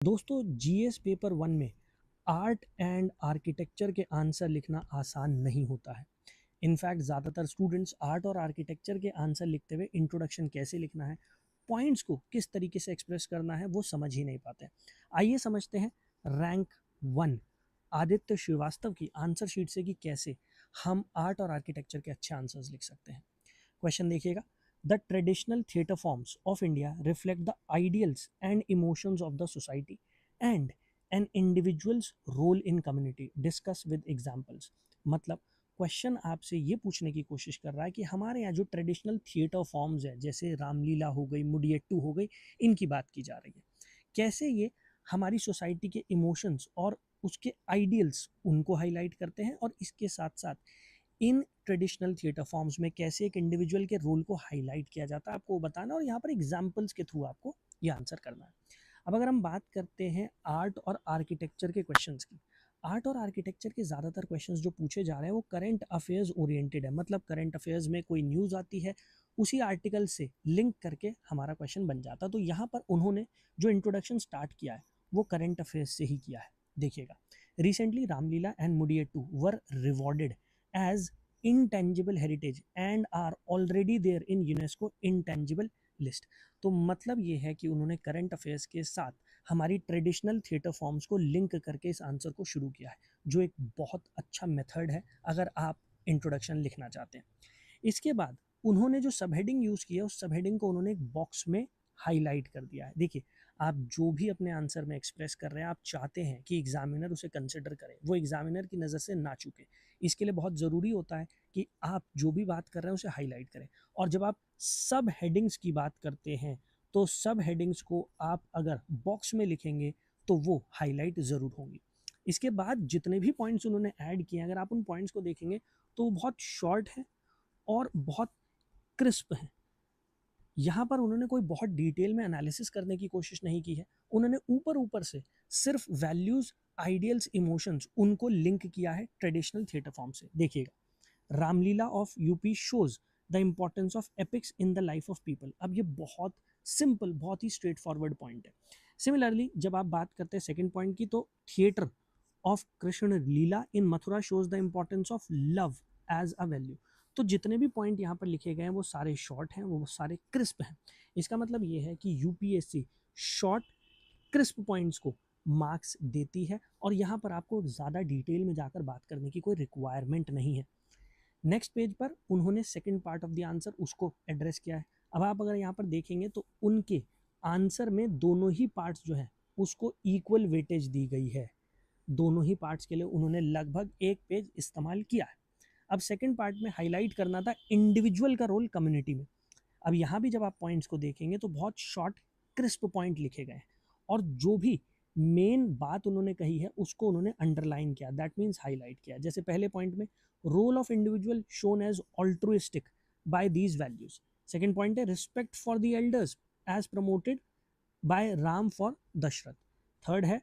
दोस्तों GS paper 1 में art and architecture के आंसर लिखना आसान नहीं होता है। इनफैक्ट ज़्यादातर स्टूडेंट्स आर्ट और आर्किटेक्चर के आंसर लिखते हुए इंट्रोडक्शन कैसे लिखना है, पॉइंट्स को किस तरीके से एक्सप्रेस करना है वो समझ ही नहीं पाते। आइए समझते हैं रैंक 1 आदित्य श्रीवास्तव की आंसर शीट से कि कैसे हम आर्ट और आर्किटेक्चर के अच्छे आंसर्स लिख सकते हैं। क्वेश्चन देखिएगा। The traditional theatre forms of India reflect the ideals and emotions of the society and an individuals role in community, discuss with examples. मतलब क्वेश्चन आपसे ये पूछने की कोशिश कर रहा है कि हमारे यहाँ जो ट्रेडिशनल थिएटर फॉर्म्स है, जैसे रामलीला हो गई, मुडियट्टू हो गई, इनकी बात की जा रही है, कैसे ये हमारी सोसाइटी के इमोशंस और उसके आइडियल्स उनको हाईलाइट करते हैं, और इसके साथ साथ इन ट्रेडिशनल थिएटर फॉर्म्स में कैसे एक इंडिविजुअल के रोल को हाईलाइट किया जाता है, आपको वो बताना, और यहाँ पर एग्जाम्पल्स के थ्रू आपको ये आंसर करना है। अब अगर हम बात करते हैं आर्ट और आर्किटेक्चर के क्वेश्चंस की, आर्ट और आर्किटेक्चर के ज़्यादातर क्वेश्चंस जो पूछे जा रहे हैं वो करंट अफेयर्स ओरिएंटेड है। मतलब करंट अफेयर्स में कोई न्यूज़ आती है, उसी आर्टिकल से लिंक करके हमारा क्वेश्चन बन जाता। तो यहाँ पर उन्होंने जो इंट्रोडक्शन स्टार्ट किया है वो करंट अफेयर्स से ही किया है। देखिएगा, recently Ramlila and Mudiyettu were rewarded as intangible heritage and are already there in UNESCO intangible list। तो मतलब ये है कि उन्होंने करंट अफेयर्स के साथ हमारी ट्रेडिशनल थिएटर फॉर्म्स को लिंक करके इस आंसर को शुरू किया है, जो एक बहुत अच्छा मेथड है अगर आप इंट्रोडक्शन लिखना चाहते हैं। इसके बाद उन्होंने जो सब हेडिंग यूज़ किया, उस सब हेडिंग को उन्होंने एक बॉक्स में हाईलाइट कर दिया है। देखिए, आप जो भी अपने आंसर में एक्सप्रेस कर रहे हैं, आप चाहते हैं कि एग्जामिनर उसे कंसिडर करे, वो एग्जामिनर की नज़र से ना चूके। इसके लिए बहुत ज़रूरी होता है कि आप जो भी बात कर रहे हैं उसे हाईलाइट करें। और जब आप सब हेडिंग्स की बात करते हैं तो सब हेडिंग्स को आप अगर बॉक्स में लिखेंगे तो वो हाईलाइट ज़रूर होंगी। इसके बाद जितने भी पॉइंट्स उन्होंने ऐड किए, अगर आप उन पॉइंट्स को देखेंगे तो वो बहुत शॉर्ट है और बहुत क्रिस्प है। यहाँ पर उन्होंने कोई बहुत डिटेल में एनालिसिस करने की कोशिश नहीं की है। उन्होंने ऊपर ऊपर से सिर्फ वैल्यूज़, आइडियल्स, इमोशंस उनको लिंक किया है ट्रेडिशनल थिएटर फॉर्म से। देखिएगा, Ramlila of UP shows the importance of epics in the life of people. अब ये बहुत सिंपल, बहुत ही स्ट्रेट फॉरवर्ड पॉइंट है। सिमिलरली जब आप बात करते हैं सेकेंड पॉइंट की, तो theatre of Krishna Leela in Mathura shows the importance of love as a value. तो जितने भी पॉइंट यहाँ पर लिखे गए हैं वो सारे शॉर्ट हैं, वो सारे क्रिस्प हैं। इसका मतलब ये है कि यूपीएससी शॉर्ट क्रिस्प पॉइंट्स को मार्क्स देती है, और यहाँ पर आपको ज़्यादा डिटेल में जाकर बात करने की कोई रिक्वायरमेंट नहीं है। नेक्स्ट पेज पर उन्होंने second part of the answer उसको एड्रेस किया है। अब आप अगर यहाँ पर देखेंगे तो उनके आंसर में दोनों ही पार्ट्स जो है उसको इक्वल वेटेज दी गई है। दोनों ही पार्ट्स के लिए उन्होंने लगभग एक पेज इस्तेमाल किया है। अब सेकंड पार्ट में हाईलाइट करना था इंडिविजुअल का रोल कम्युनिटी में। अब यहाँ भी जब आप पॉइंट्स को देखेंगे तो बहुत शॉर्ट क्रिस्प पॉइंट लिखे गए हैं, और जो भी मेन बात उन्होंने कही है उसको उन्होंने अंडरलाइन किया, दैट मीन्स हाईलाइट किया। जैसे पहले पॉइंट में role of individual shown as altruistic by these values. Second point है respect for the elders as promoted by Ram for Dasharath. Third है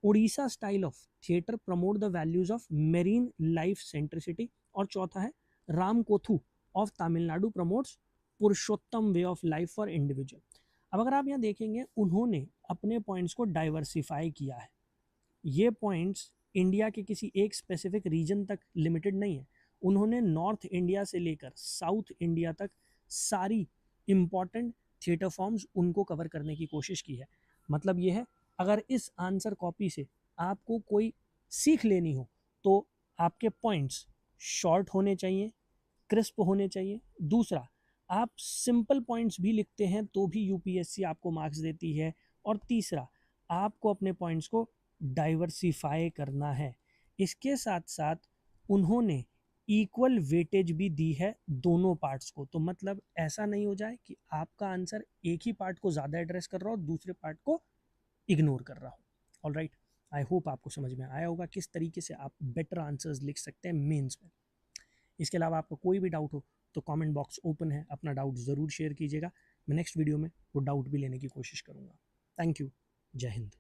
Orissa style of theatre promote the values of marine life centricity. और चौथा है Ram Koothu of Tamil Nadu promotes Purushottam way of life for individual. अब अगर आप यहाँ देखेंगे, उन्होंने अपने पॉइंट्स को डाइवर्सिफाई किया है। ये पॉइंट्स इंडिया के किसी एक स्पेसिफिक रीजन तक लिमिटेड नहीं है। उन्होंने नॉर्थ इंडिया से लेकर साउथ इंडिया तक सारी इंपॉर्टेंट थिएटर फॉर्म्स उनको कवर करने की कोशिश की है। मतलब ये है, अगर इस आंसर कॉपी से आपको कोई सीख लेनी हो तो आपके पॉइंट्स शॉर्ट होने चाहिए, क्रिस्प होने चाहिए। दूसरा, आप सिंपल पॉइंट्स भी लिखते हैं तो भी यूपीएससी आपको मार्क्स देती है। और तीसरा, आपको अपने पॉइंट्स को डाइवर्सिफाई करना है। इसके साथ साथ उन्होंने इक्वल वेटेज भी दी है दोनों पार्ट्स को। तो मतलब ऐसा नहीं हो जाए कि आपका आंसर एक ही पार्ट को ज़्यादा एड्रेस कर रहा हो, दूसरे पार्ट को इग्नोर कर रहा हो। ऑल राइट, आई होप आपको समझ में आया होगा किस तरीके से आप बेटर आंसर्स लिख सकते हैं मेंस में। इसके अलावा आपको कोई भी डाउट हो तो कमेंट बॉक्स ओपन है, अपना डाउट ज़रूर शेयर कीजिएगा। मैं नेक्स्ट वीडियो में वो डाउट भी लेने की कोशिश करूँगा। Thank you. जय हिंद।